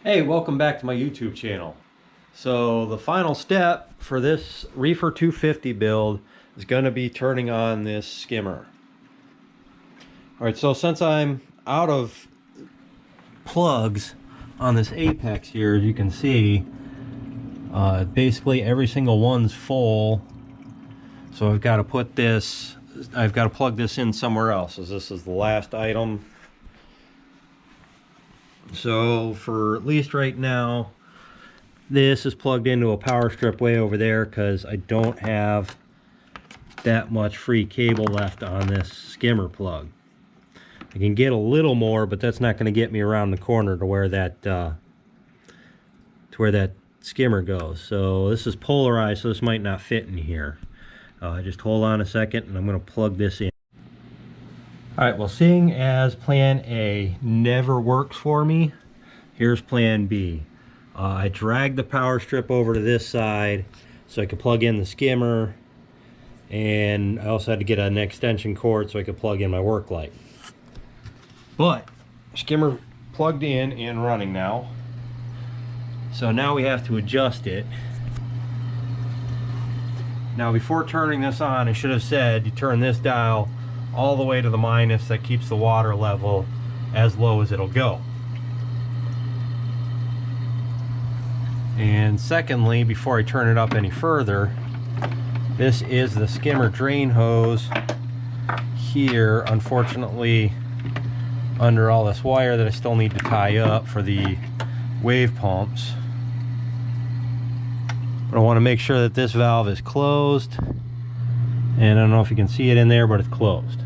Hey, welcome back to my YouTube channel. So the final step for this Reefer 250 build is going to be turning on this skimmer. Alright, so since I'm out of plugs on this apex here, as you can see, basically every single one's full. So I've got to plug this in somewhere else, as this is the last item. So for at least right now, this is plugged into a power strip way over there because I don't have that much free cable left on this skimmer plug. I can get a little more, but that's not going to get me around the corner to where that skimmer goes. So this is polarized, so this might not fit in here. Just hold on a second, and I'm going to plug this in. Alright, well, seeing as plan A never works for me, here's plan B. I dragged the power strip over to this side so I could plug in the skimmer, and I also had to get an extension cord so I could plug in my work light. But skimmer plugged in and running now. So now we have to adjust it. Now before turning this on, I should have said you turn this dial all the way to the minus. That keeps the water level as low as it'll go. And secondly, before I turn it up any further, this is the skimmer drain hose here, unfortunately under all this wire that I still need to tie up for the wave pumps. But I want to make sure that this valve is closed, and I don't know if you can see it in there, but it's closed.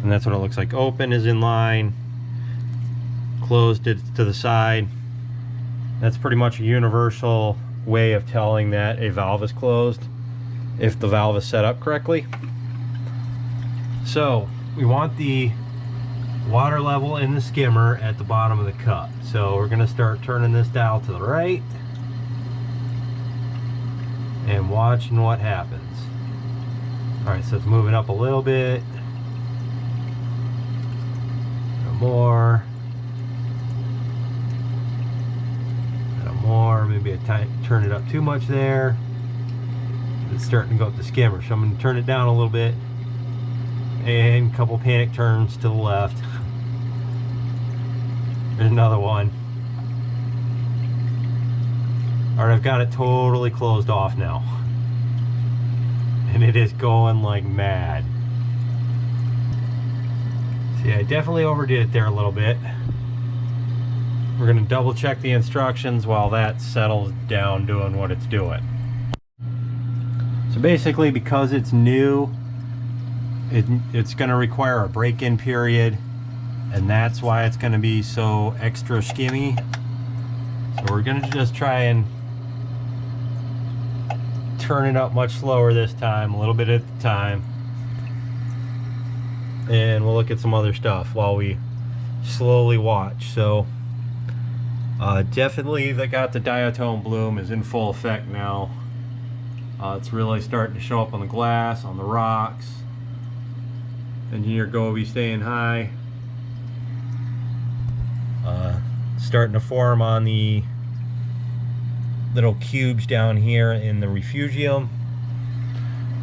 And that's what it looks like. Open is in line, closed it to the side. That's pretty much a universal way of telling that a valve is closed if the valve is set up correctly. So we want the water level in the skimmer at the bottom of the cup. So we're going to start turning this dial to the right and watching what happens. Alright, so it's moving up a little bit. More. More. Maybe I turn it up too much there. It's starting to go up the skimmer, so I'm going to turn it down a little bit. And a couple panic turns to the left. There's another one. Alright, I've got it totally closed off now. And it is going like mad. See, I definitely overdid it there a little bit. We're going to double check the instructions while that settles down doing what it's doing. So basically, because it's new, it's going to require a break-in period, and that's why it's going to be so extra skimmy. So we're going to just try and turn it up much slower this time, a little bit at a time, and we'll look at some other stuff while we slowly watch. So definitely got the diatone bloom is in full effect now. It's really starting to show up on the glass, on the rocks. And here Goby staying high. Starting to form on the little cubes down here in the refugium.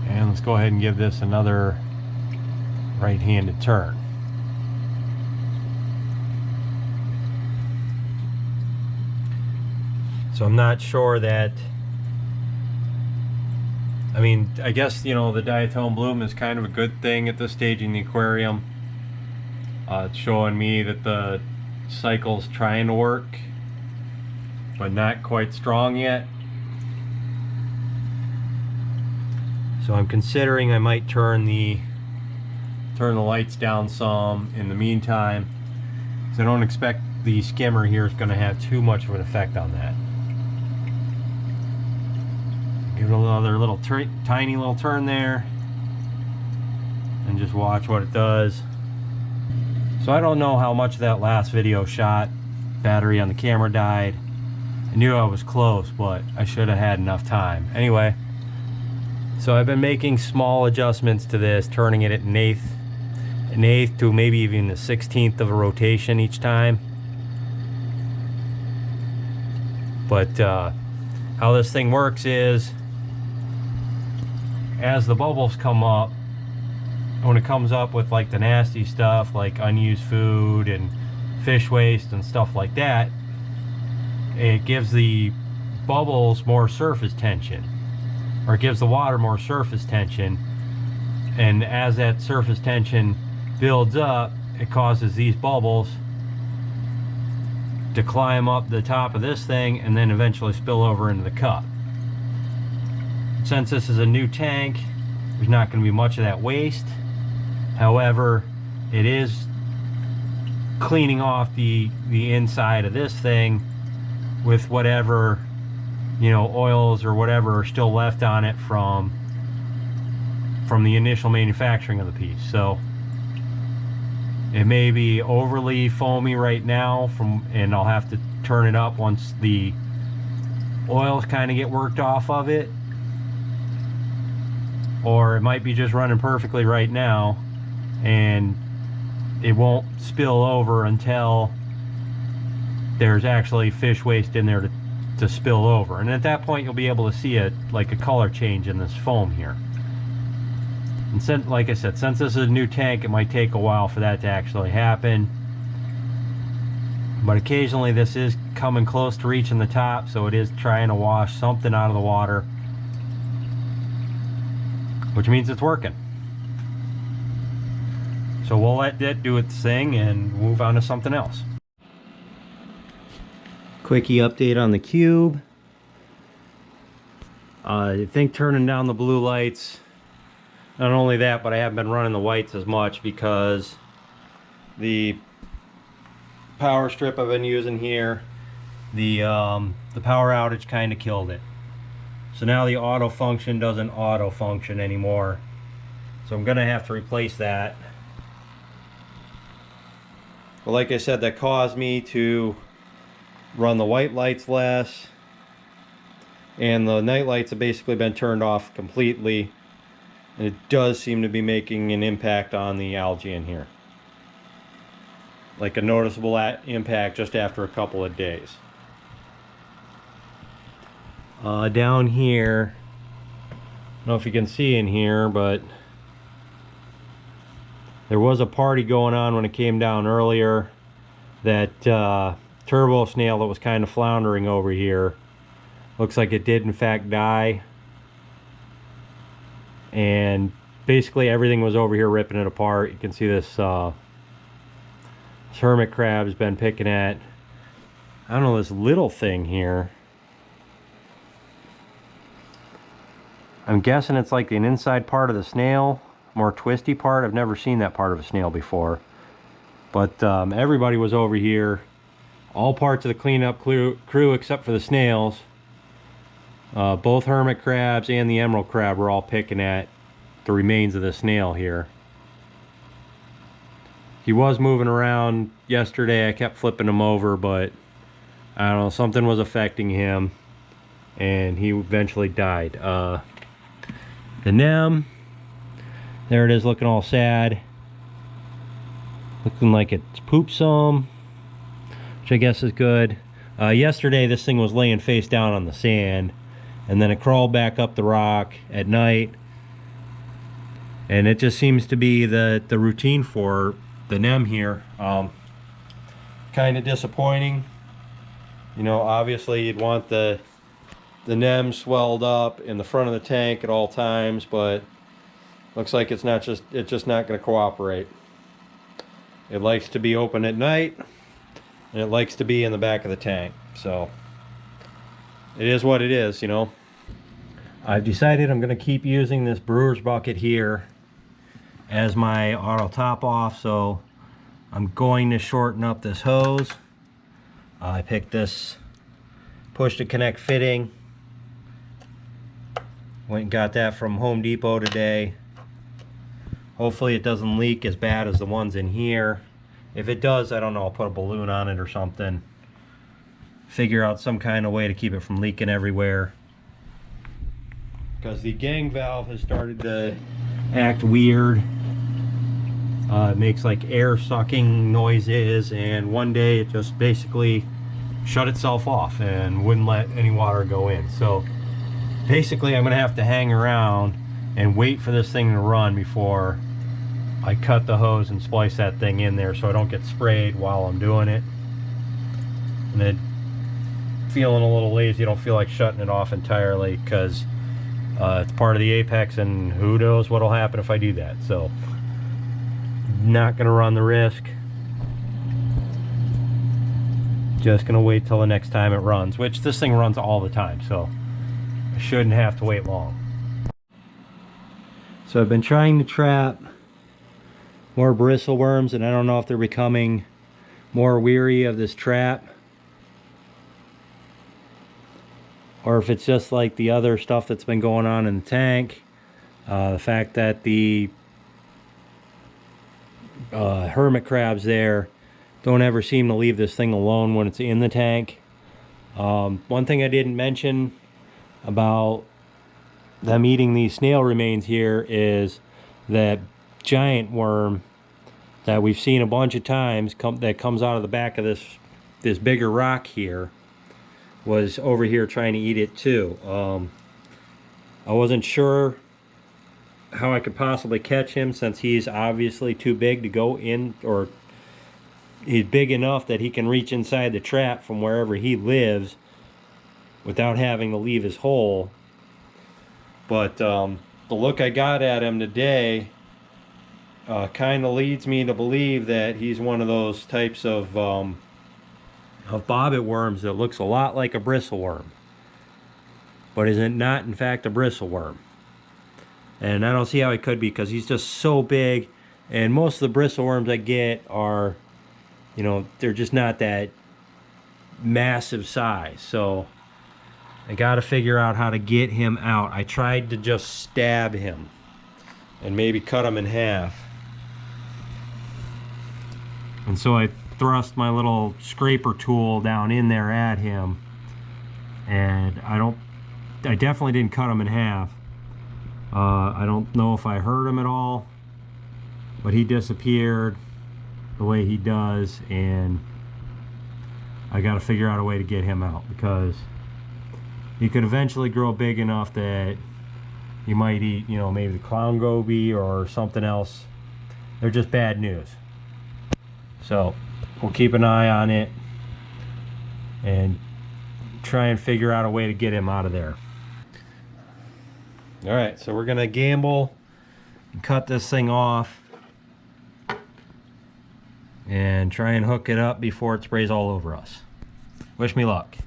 And let's go ahead and give this another right-handed turn. So I'm not sure that, I mean, I guess, you know, the diatone bloom is kind of a good thing at this stage in the aquarium. It's showing me that the cycle's trying to work, but not quite strong yet. So I'm considering I might turn the lights down some in the meantime, because I don't expect the skimmer here is going to have too much of an effect on that. Give it another little tiny little turn there, and just watch what it does. So I don't know how much of that last video shot. Battery on the camera died. I knew I was close, but I should have had enough time. Anyway, so I've been making small adjustments to this, turning it at 1/8 1/8 to maybe even the 1/16 of a rotation each time. But how this thing works is, as the bubbles come up, when it comes up with like the nasty stuff like unused food and fish waste and stuff like that, it gives the bubbles more surface tension, or it gives the water more surface tension, and as that surface tension builds up, it causes these bubbles to climb up the top of this thing and then eventually spill over into the cup. Since this is a new tank, there's not going to be much of that waste. However, it is cleaning off the inside of this thing with whatever, you know, oils or whatever are still left on it from the initial manufacturing of the piece. So it may be overly foamy right now, and I'll have to turn it up once the oils kind of get worked off of it, or it might be just running perfectly right now and it won't spill over until there's actually fish waste in there to spill over. And at that point, you'll be able to see like a color change in this foam here. And since, like I said, since this is a new tank, it might take a while for that to actually happen. But occasionally this is coming close to reaching the top, so it is trying to wash something out of the water, which means it's working. So we'll let that do its thing and move on to something else. Quickie update on the cube. I think turning down the blue lights, not only that, but I haven't been running the whites as much because the power strip I've been using here, the power outage kind of killed it. So now the auto function doesn't auto function anymore. So I'm gonna have to replace that. But like I said, that caused me to run the white lights less, and the night lights have basically been turned off completely, and it does seem to be making an impact on the algae in here, like a noticeable impact just after a couple of days. Down here, I don't know if you can see in here, but there was a party going on when it came down earlier. That turbo snail that was kind of floundering over here, looks like it did in fact die. And basically everything was over here ripping it apart. You can see this hermit crab has been picking at, I don't know, this little thing here. I'm guessing it's like an inside part of the snail, more twisty part. I've never seen that part of a snail before. But everybody was over here, all parts of the cleanup crew except for the snails. Both hermit crabs and the emerald crab were all picking at the remains of the snail here. He was moving around yesterday. I kept flipping him over, but I don't know, something was affecting him and he eventually died. The nem, there it is, looking all sad, looking like it's pooped some, which I guess is good. Yesterday this thing was laying face down on the sand, and then it crawled back up the rock at night, and it just seems to be the routine for the nem here. Kind of disappointing. You know, obviously you'd want the nem swelled up in the front of the tank at all times, but looks like it's just not going to cooperate. It likes to be open at night, and it likes to be in the back of the tank. So it is what it is, you know. I've decided I'm going to keep using this brewer's bucket here as my auto top off, so I'm going to shorten up this hose. I picked this push to connect fitting. Went and got that from Home Depot today. Hopefully it doesn't leak as bad as the ones in here. If it does, I don't know, I'll put a balloon on it or something. Figure out some kind of way to keep it from leaking everywhere. Because the gang valve has started to act weird. It makes like air sucking noises, and one day it just basically shut itself off and wouldn't let any water go in. So basically I'm gonna have to hang around and wait for this thing to run before I cut the hose and splice that thing in there so I don't get sprayed while I'm doing it. And then feeling a little lazy, I don't feel like shutting it off entirely because it's part of the apex, and who knows what'll happen if I do that. So not gonna run the risk. Just gonna wait till the next time it runs, which this thing runs all the time, so I shouldn't have to wait long. So I've been trying to trap more bristleworms, and I don't know if they're becoming more weary of this trap or if it's just like the other stuff that's been going on in the tank. The fact that the hermit crabs there don't ever seem to leave this thing alone when it's in the tank. One thing I didn't mention about them eating these snail remains here is that giant worm that we've seen a bunch of times that comes out of the back of this bigger rock here was over here trying to eat it too. I wasn't sure how I could possibly catch him since he's obviously too big to go in, or he's big enough that he can reach inside the trap from wherever he lives without having to leave his hole. But the look I got at him today kind of leads me to believe that he's one of those types of bobbit worms that looks a lot like a bristleworm, but is not in fact a bristleworm. And I don't see how he could be, because he's just so big, and most of the bristleworms I get are, you know, they're just not that massive size. So I got to figure out how to get him out. I tried to just stab him and maybe cut him in half. And so I thrust my little scraper tool down in there at him, and I definitely didn't cut him in half. I don't know if I hurt him at all, but he disappeared the way he does, and I got to figure out a way to get him out, because he could eventually grow big enough that he might eat, you know, maybe the clown goby or something else. They're just bad news. So we'll keep an eye on it and try and figure out a way to get him out of there. All right, so we're gonna gamble and cut this thing off and try and hook it up before it sprays all over us. Wish me luck.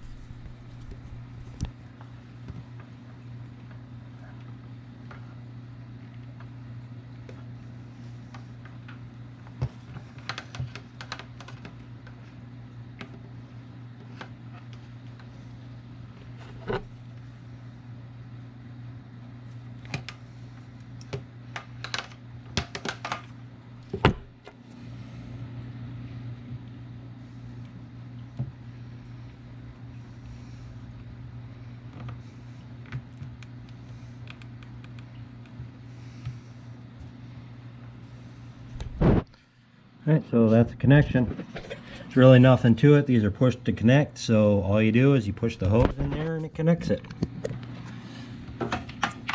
Alright, so that's a connection. There's really nothing to it. These are pushed to connect, so all you do is you push the hose in there and it connects it.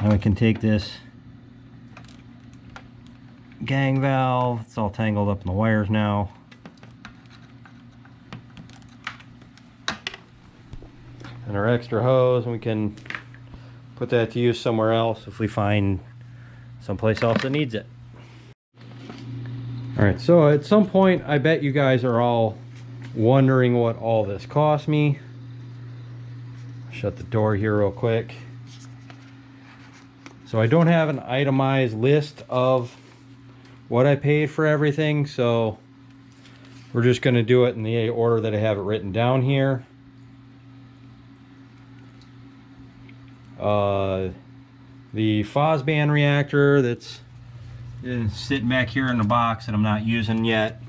Now we can take this gang valve, it's all tangled up in the wires now. And our extra hose, and we can put that to use somewhere else if we find someplace else that needs it. Alright, so at some point I bet you guys are all wondering what all this cost me. Shut the door here real quick. So I don't have an itemized list of what I paid for everything, so we're just going to do it in the order that I have it written down here. The Fosband reactor that's sitting back here in the box that I'm not using yet,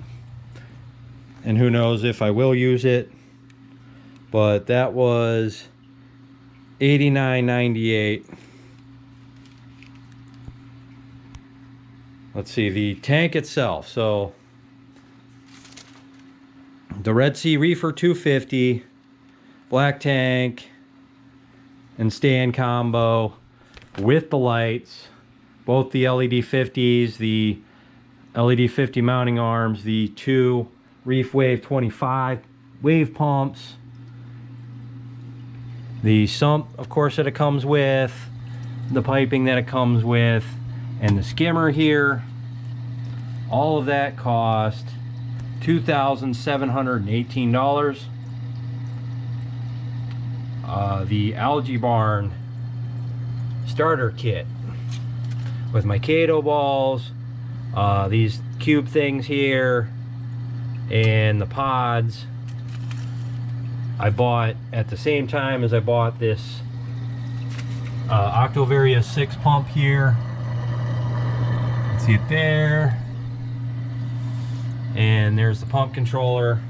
and who knows if I will use it, but that was $89.98. let's see, the tank itself. So the Red Sea Reefer 250, black tank and stand combo with the lights, both the LED 50s, the LED 50 mounting arms, the two Reef Wave 25 wave pumps, the sump, of course, that it comes with, the piping that it comes with, and the skimmer here. All of that cost $2,718. The Algae Barn starter kit with my Kato balls, these cube things here, and the pods I bought at the same time as I bought this Octovaria 6 pump here. See it there. And there's the pump controller.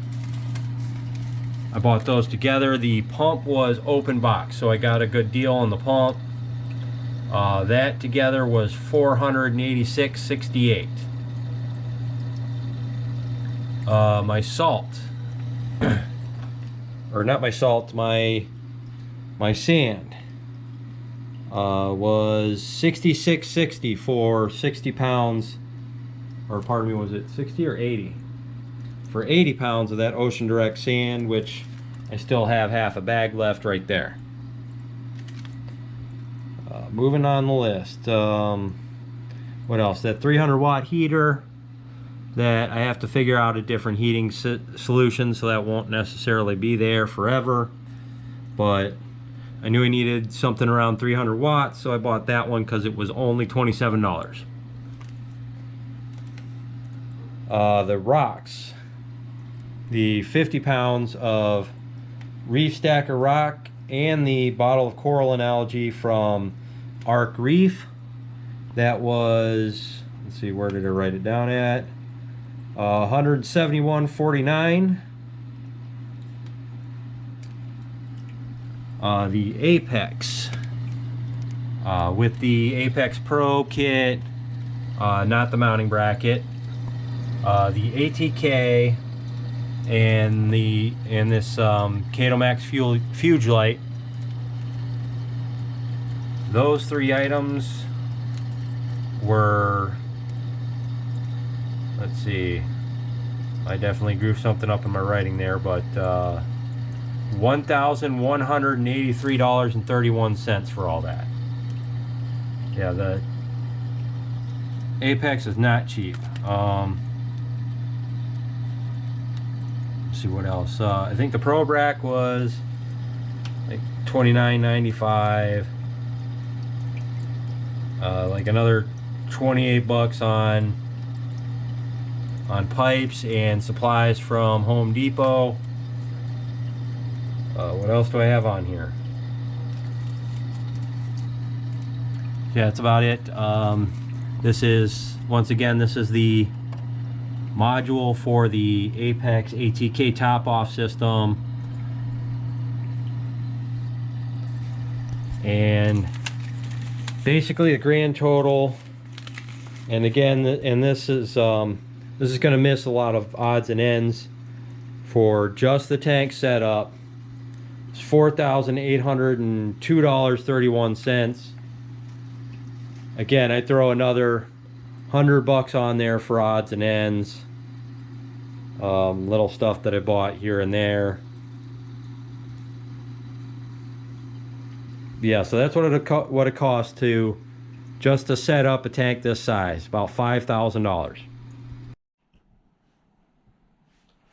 I bought those together. The pump was open box, so I got a good deal on the pump. That together was $486.68. My salt, or not my salt, my sand was $66.60 for 60 pounds, or pardon me, was it 60 or 80? For 80 pounds of that Ocean Direct sand, which I still have half a bag left right there. Moving on the list, what else? That 300 watt heater that I have to figure out a different heating solution, so that won't necessarily be there forever, but I knew I needed something around 300 watts, so I bought that one because it was only $27. The rocks, the 50 pounds of Reef Stacker rock and the bottle of coral and algae from Arc Reef, that was, let's see, where did I write it down at? $171.49. The Apex, with the Apex Pro kit, not the mounting bracket, the ATK, and this Kato Max Fuge light. Those three items were, let's see, I definitely grew something up in my writing there, but $1,183.31 for all that. Yeah, the Apex is not cheap. Let's see what else. I think the Pro Brack was like $29.95. Like another 28 bucks on pipes and supplies from Home Depot. What else do I have on here? Yeah, that's about it. This is, once again, this is the module for the Apex ATK top-off system. And basically a grand total, and again, and this is going to miss a lot of odds and ends, for just the tank setup. It's $4,802.31. Again, I throw another $100 on there for odds and ends, little stuff that I bought here and there. Yeah, so that's what it costs to just to set up a tank this size, about $5,000.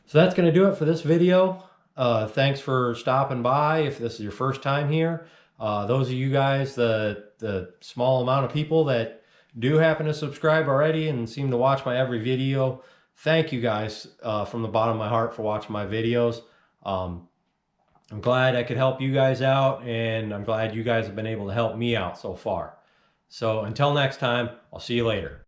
So that's going to do it for this video. Thanks for stopping by if this is your first time here. Those of you guys, the small amount of people that do happen to subscribe already and seem to watch my every video, thank you guys from the bottom of my heart for watching my videos. I'm glad I could help you guys out, and I'm glad you guys have been able to help me out so far. So until next time, I'll see you later.